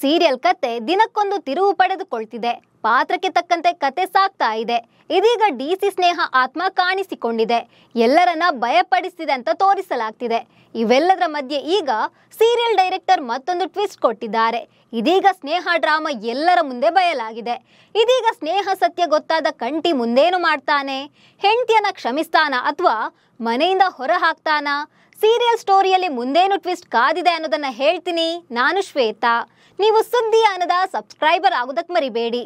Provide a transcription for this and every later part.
Serial ಕತೆ ದಿನಕ್ಕೊಂದು ತಿರುವು ಪಡೆದುಕೊಳ್ತಿದೆ. ಪಾತ್ರಕ್ಕೆ ತಕ್ಕಂತೆ ಕತೆ ಸಾಗ್ತಾ ಇದೆ. ಇದೀಗ ಡಿಸಿ ಸ್ನೇಹ ಆತ್ಮ ಕಾಣಿಸಿಕೊಂಡಿದೆ. ಎಲ್ಲರನ್ನ ಭಯಪಡಿಸಿದೆ ಅಂತ ತೋರಿಸಲಾಗ್ತಿದೆ. ಇವೆಲ್ಲದರ ಮಧ್ಯೆ ಈಗ ಸೀರಿಯಲ್ ಡೈರೆಕ್ಟರ್ ಮತ್ತೊಂದು ಟ್ವಿಸ್ಟ್ ಕೊಟ್ಟಿದ್ದಾರೆ. ಇದೀಗ ಸ್ನೇಹ ಡ್ರಾಮಾ ಎಲ್ಲರ ಮುಂದೆ ಬಯಲಾಗಿದೆ. ಇದೀಗ ಸ್ನೇಹ ಸತ್ಯ ಗೊತ್ತಾದ ಕಂಟಿ ಮುಂದೇನು ಮಾಡ್ತಾನೆ? ಹೆಂಡತಿಯನ್ನ ಕ್ಷಮಿಸ್ತಾನ ಅಥವಾ ಮನೆಯಿಂದ ಹೊರ ಹಾಕ್ತಾನ? ಸೀರಿಯಲ್ ಸ್ಟೋರಿಯಲ್ಲಿ ಮುಂದೇನು ಟ್ವಿಸ್ಟ್ ಕಾದಿದೆ ಅನ್ನೋದನ್ನ ಹೇಳ್ತೀನಿ. ನಾನು ಶ್ವೇತಾ. ನೀವು ಸುದ್ದಿ ಅನ್ನದ ಸಬ್ಸ್ಕ್ರೈಬರ್ ಆಗೋದಕ್ಕೆ ಮರಿಬೇಡಿ.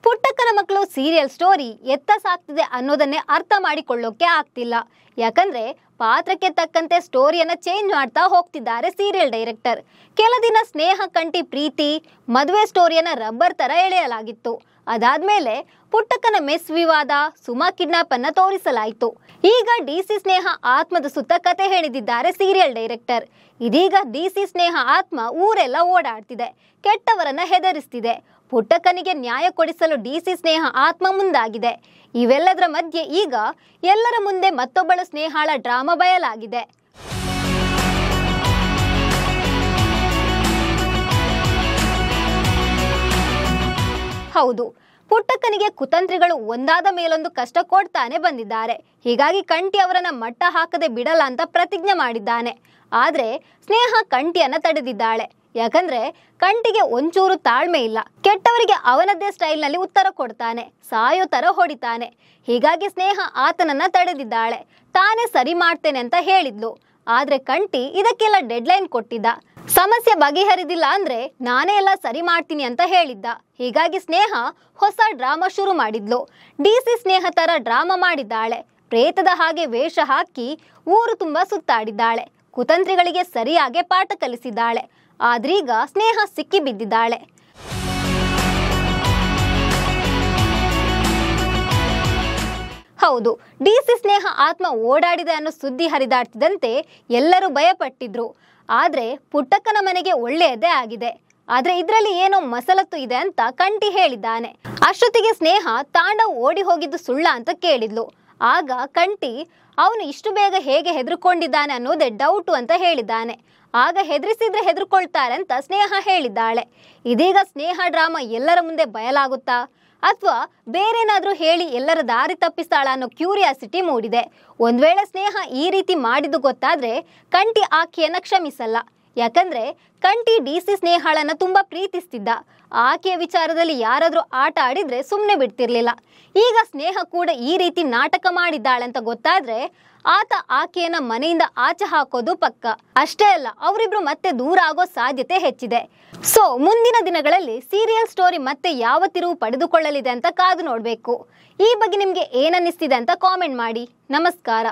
ಪುಟ್ಟಕ್ಕನ ಮಕ್ಕಳು ಸೀರಿಯಲ್ ಸ್ಟೋರಿ ಎತ್ತ ಸಾಗ್ತಿದೆ ಅನ್ನೋದನ್ನೇ ಅರ್ಥ ಮಾಡಿಕೊಳ್ಳೋಕೆ ಆಗ್ತಿಲ್ಲ. ಯಾಕಂದ್ರೆ ಪಾತ್ರಕ್ಕೆ ತಕ್ಕಂತೆ ಸ್ಟೋರಿಯನ್ನ ಚೇಂಜ್ ಮಾಡ್ತಾ ಹೋಗ್ತಿದ್ದಾರೆ ಸೀರಿಯಲ್ ಡೈರೆಕ್ಟರ್. ಕೆಲ ದಿನ ಸ್ನೇಹ ಕಂಟಿ ಪ್ರೀತಿ ಮದುವೆ ಸ್ಟೋರಿಯನ್ನ ರಬ್ಬರ್ ತರ ಎಳೆಯಲಾಗಿತ್ತು. ಅದಾದ್ಮೇಲೆ ಪುಟ್ಟಕ್ಕನ ಮೆಸ್ ವಿವಾದ, ಸುಮಾ ಕಿಡ್ನಾಪ್ ಅನ್ನ ತೋರಿಸಲಾಯಿತು. ಈಗ ಡಿಸಿ ಸ್ನೇಹ ಆತ್ಮದ ಸುತ್ತ ಕತೆ ಹೇಳಿದ್ದಾರೆ ಸೀರಿಯಲ್ ಡೈರೆಕ್ಟರ್. ಇದೀಗ ಡಿಸಿ ಸ್ನೇಹ ಆತ್ಮ ಊರೆಲ್ಲ ಓಡಾಡ್ತಿದೆ, ಕೆಟ್ಟವರನ್ನ ಹೆದರಿಸ್ತಿದೆ. ಪುಟ್ಟಕ್ಕನಿಗೆ ನ್ಯಾಯ ಕೊಡಿಸಲು ಡಿಸಿ ಸ್ನೇಹ ಆತ್ಮ ಮುಂದಾಗಿದೆ. ಇವೆಲ್ಲದರ ಮಧ್ಯೆ ಈಗ ಎಲ್ಲರ ಮುಂದೆ ಮತ್ತೊಬ್ಬಳು ಸ್ನೇಹಾಳ ಡ್ರಾಮಾ ಬಯಲಾಗಿದೆ. ಹೌದು, ಪುಟ್ಟಕ್ಕನಿಗೆ ಕುತಂತ್ರಿಗಳು ಒಂದಾದ ಮೇಲೊಂದು ಕಷ್ಟ ಕೊಡ್ತಾನೆ ಬಂದಿದ್ದಾರೆ. ಹೀಗಾಗಿ ಕಂಟಿ ಅವರನ್ನ ಮಟ್ಟ ಹಾಕದೆ ಬಿಡಲ್ಲ ಅಂತ ಪ್ರತಿಜ್ಞೆ ಮಾಡಿದ್ದಾನೆ. ಆದ್ರೆ ಸ್ನೇಹ ಕಂಟಿಯನ್ನ ತಡೆದಿದ್ದಾಳೆ. ಯಾಕಂದ್ರೆ ಕಂಟಿಗೆ ಒಂಚೂರು ತಾಳ್ಮೆ ಇಲ್ಲ. ಕೆಟ್ಟವರಿಗೆ ಅವನದ್ದೇ ಸ್ಟೈಲ್ ನಲ್ಲಿ ಉತ್ತರ ಕೊಡ್ತಾನೆ, ಸಾಯೋ ತರ ಹೊಡಿತಾನೆ. ಹೀಗಾಗಿ ಸ್ನೇಹ ಆತನನ್ನ ತಡೆದಿದ್ದಾಳೆ. ತಾನೇ ಸರಿ ಮಾಡ್ತೇನೆ ಅಂತ ಹೇಳಿದ್ಲು. ಆದ್ರೆ ಕಂಟಿ ಇದಕ್ಕೆಲ್ಲ ಡೆಡ್ಲೈನ್ ಕೊಟ್ಟಿದ್ದ. ಸಮಸ್ಯೆ ಬಗೆಹರಿದಿಲ್ಲ ಅಂದ್ರೆ ನಾನೇ ಎಲ್ಲ ಸರಿ ಮಾಡ್ತೀನಿ ಅಂತ ಹೇಳಿದ್ದ. ಹೀಗಾಗಿ ಸ್ನೇಹ ಹೊಸ ಡ್ರಾಮಾ ಶುರು ಮಾಡಿದ್ಲು. ಡಿಸಿ ಸ್ನೇಹ ತರ ಡ್ರಾಮಾ ಮಾಡಿದ್ದಾಳೆ. ಪ್ರೇತದ ಹಾಗೆ ವೇಷ ಹಾಕಿ ಊರು ತುಂಬಾ ಸುತ್ತಾಡಿದ್ದಾಳೆ. ಕುತಂತ್ರಿಗಳಿಗೆ ಸರಿಯಾಗಿ ಪಾಠ ಕಲಿಸಿದ್ದಾಳೆ. ಆದ್ರೀಗ ಸ್ನೇಹ ಸಿಕ್ಕಿ ಬಿದ್ದಿದ್ದಾಳೆ. ಹೌದು, ಡಿಸಿ ಸ್ನೇಹ ಆತ್ಮ ಓಡಾಡಿದೆ ಅನ್ನೋ ಸುದ್ದಿ ಹರಿದಾಡ್ತಿದ್ದಂತೆ ಎಲ್ಲರೂ ಭಯಪಟ್ಟಿದ್ರು. ಆದ್ರೆ ಪುಟ್ಟಕ್ಕನ ಮನೆಗೆ ಒಳ್ಳೆಯದೇ ಆಗಿದೆ. ಆದ್ರೆ ಇದ್ರಲ್ಲಿ ಏನೋ ಮಸಲತ್ತು ಇದೆ ಅಂತ ಕಂಟಿ ಹೇಳಿದ್ದಾನೆ. ಅಷ್ಟೊತ್ತಿಗೆ ಸ್ನೇಹ ತಾಂಡವ್ ಓಡಿ ಹೋಗಿದ್ದು ಸುಳ್ಳ ಅಂತ ಕೇಳಿದ್ಲು. ಆಗ ಕಂಟಿ ಅವನು ಇಷ್ಟು ಬೇಗ ಹೇಗೆ ಹೆದರ್ಕೊಂಡಿದ್ದಾನೆ ಅನ್ನೋದೇ ಡೌಟು ಅಂತ ಹೇಳಿದ್ದಾನೆ. ಆಗ ಹೆದರಿಸಿದ್ರೆ ಹೆದರ್ಕೊಳ್ತಾರೆ ಅಂತ ಸ್ನೇಹ ಹೇಳಿದ್ದಾಳೆ. ಇದೀಗ ಸ್ನೇಹ ಡ್ರಾಮಾ ಎಲ್ಲರ ಮುಂದೆ ಬಯಲಾಗುತ್ತಾ ಅಥವಾ ಬೇರೇನಾದ್ರೂ ಹೇಳಿ ಎಲ್ಲರ ದಾರಿ ತಪ್ಪಿಸ್ತಾಳ ಅನ್ನೋ ಕ್ಯೂರಿಯಾಸಿಟಿ ಮೂಡಿದೆ. ಒಂದ್ ವೇಳೆ ಸ್ನೇಹ ಈ ರೀತಿ ಮಾಡಿದ್ದು ಗೊತ್ತಾದ್ರೆ ಕಂಟಿ ಆಕೆಯನ್ನ ಕ್ಷಮಿಸಲ್ಲ. ಯಾಕಂದ್ರೆ ಕಂಟಿ ಡಿಸಿ ಸ್ನೇಹಾಳನ್ನ ತುಂಬಾ ಪ್ರೀತಿಸ್ತಿದ್ದ. ಆಕೆಯ ವಿಚಾರದಲ್ಲಿ ಯಾರಾದ್ರೂ ಆಟ ಆಡಿದ್ರೆ ಸುಮ್ಮನೆ ಬಿಡ್ತಿರ್ಲಿಲ್ಲ. ಈಗ ಸ್ನೇಹ ಕೂಡ ಈ ರೀತಿ ನಾಟಕ ಮಾಡಿದ್ದಾಳಂತ ಗೊತ್ತಾದ್ರೆ ಆತ ಆಕೆಯನ್ನ ಮನೆಯಿಂದ ಆಚೆ ಹಾಕೋದು ಪಕ್ಕ. ಅಷ್ಟೇ ಅಲ್ಲ, ಅವರಿಬ್ರು ಮತ್ತೆ ದೂರ ಆಗೋ ಸಾಧ್ಯತೆ ಹೆಚ್ಚಿದೆ. ಸೊ ಮುಂದಿನ ದಿನಗಳಲ್ಲಿ ಸೀರಿಯಲ್ ಸ್ಟೋರಿ ಮತ್ತೆ ಯಾವ ತಿರುವು ಪಡೆದುಕೊಳ್ಳಲಿದೆ ಅಂತ ಕಾದು ನೋಡ್ಬೇಕು. ಈ ಬಗ್ಗೆ ನಿಮ್ಗೆ ಏನನ್ನಿಸ್ತಿದೆ ಅಂತ ಕಾಮೆಂಟ್ ಮಾಡಿ. ನಮಸ್ಕಾರ.